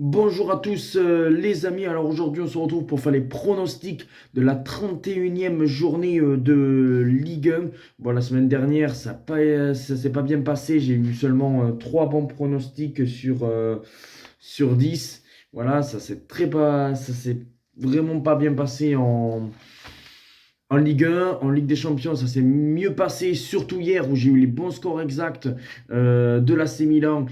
Bonjour à tous les amis, alors aujourd'hui on se retrouve pour faire les pronostics de la 31e journée de Ligue 1. Bon, la semaine dernière ça s'est pas bien passé, j'ai eu seulement 3 bons pronostics sur 10. Voilà, ça s'est vraiment pas bien passé en Ligue 1, en Ligue des Champions, ça s'est mieux passé, surtout hier où j'ai eu les bons scores exacts de l'AC Milan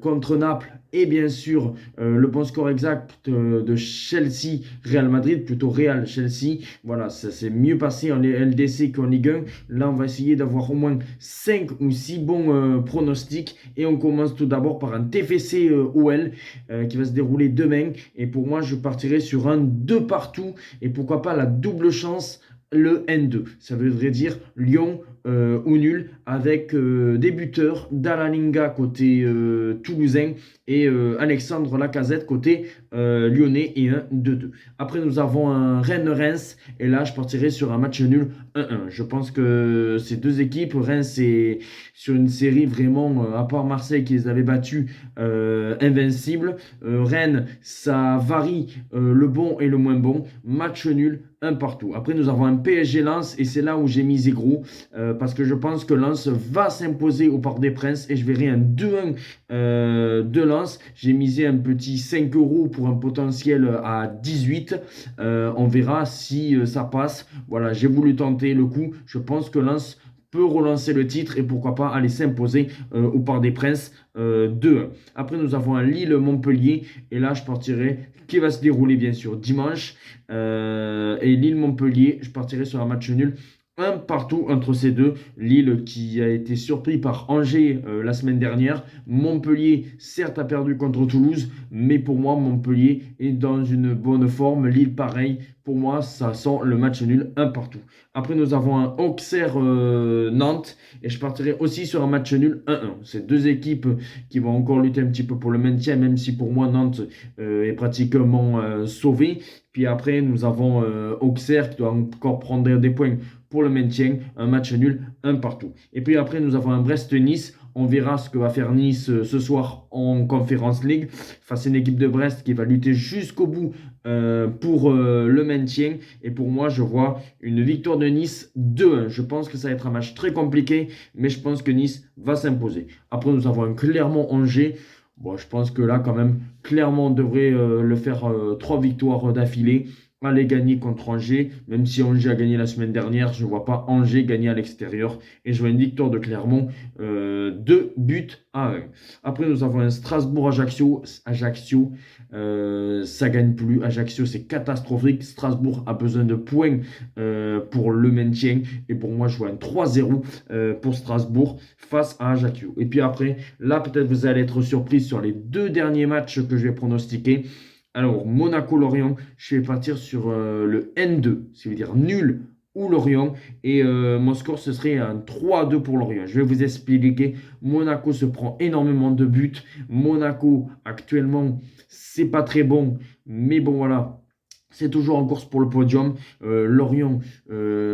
contre Naples et bien sûr le bon score exact de Chelsea Real Madrid, plutôt Real Chelsea. Voilà, ça s'est mieux passé en LDC qu'en Ligue 1. Là, on va essayer d'avoir au moins 5 ou 6 bons pronostics et on commence tout d'abord par un TFC OL qui va se dérouler demain. Et pour moi, je partirai sur un 2 partout et pourquoi pas la double chance le N2. Ça voudrait dire Lyon ou nul avec des buteurs Dalalinga côté toulousain et Alexandre Lacazette côté lyonnais et un 2-2. Après nous avons un Rennes-Reims et là je partirai sur un match nul 1-1. Je pense que ces deux équipes, Reims est sur une série vraiment, à part Marseille qui les avait battus, invincible. Rennes, ça varie le bon et le moins bon. Match nul, un partout. Après, nous avons un PSG Lens et c'est là où j'ai misé gros parce que je pense que Lens va s'imposer au Parc des Princes et je verrai un 2-1 de Lens. J'ai misé un petit 5 euros pour un potentiel à 18. On verra si ça passe. Voilà, j'ai voulu tenter le coup. Je pense que Lens peut relancer le titre et pourquoi pas aller s'imposer au Parc des Princes 2-1. Après, nous avons un Lille-Montpellier et là, je partirai qui va se dérouler bien sûr dimanche. Et Lille-Montpellier, je partirai sur un match nul. Un partout entre ces deux. Lille qui a été surpris par Angers la semaine dernière. Montpellier, certes, a perdu contre Toulouse, mais pour moi, Montpellier est dans une bonne forme. Lille, pareil. Pour moi, ça sent le match nul un partout. Après, nous avons un Auxerre-Nantes et je partirai aussi sur un match nul 1-1. C'est deux équipes qui vont encore lutter un petit peu pour le maintien, même si pour moi, Nantes est pratiquement sauvé. Puis après, nous avons Auxerre qui doit encore prendre des points pour le maintien. Un match nul, un partout. Et puis après, nous avons un Brest-Nice. On verra ce que va faire Nice ce soir en Conference League face à une équipe de Brest qui va lutter jusqu'au bout pour le maintien. Et pour moi, je vois une victoire de Nice 2-1. Je pense que ça va être un match très compliqué, mais je pense que Nice va s'imposer. Après, nous avons un Clermont-Angers. Bon, je pense que là, quand même, Clermont devrait le faire 3 victoires d'affilée. Aller gagner contre Angers, même si Angers a gagné la semaine dernière, je ne vois pas Angers gagner à l'extérieur. Et je vois une victoire de Clermont, 2 buts à 1. Après, nous avons un Strasbourg-Ajaccio. Ajaccio, ça gagne plus. Ajaccio, c'est catastrophique. Strasbourg a besoin de points pour le maintien. Et pour moi, je vois un 3-0 pour Strasbourg face à Ajaccio. Et puis après, là, peut-être vous allez être surpris sur les 2 derniers matchs que je vais pronostiquer. Alors, Monaco-Lorient, je vais partir sur le N2, ça veut dire nul ou Lorient. Et mon score, ce serait un 3-2 pour Lorient. Je vais vous expliquer. Monaco se prend énormément de buts. Monaco, actuellement, c'est pas très bon. Mais bon, voilà. C'est toujours en course pour le podium. Lorient,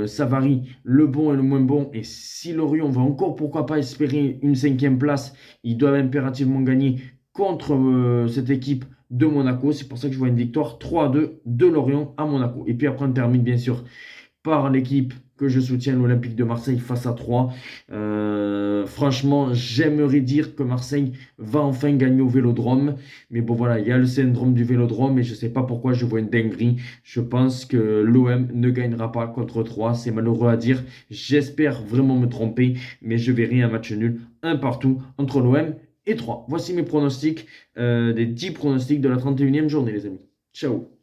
ça varie le bon et le moins bon. Et si Lorient va encore, pourquoi pas, espérer une 5e place, ils doivent impérativement gagner contre cette équipe de Monaco. C'est pour ça que je vois une victoire 3-2 de Lorient à Monaco. Et puis après, on termine bien sûr par l'équipe que je soutiens, l'Olympique de Marseille face à 3. Franchement, j'aimerais dire que Marseille va enfin gagner au Vélodrome. Mais bon, voilà, il y a le syndrome du Vélodrome et je ne sais pas pourquoi je vois une dinguerie. Je pense que l'OM ne gagnera pas contre 3. C'est malheureux à dire. J'espère vraiment me tromper, mais je verrai un match nul, un partout entre l'OM et 3. Voici mes pronostics, des 10 pronostics de la 31e journée, les amis. Ciao.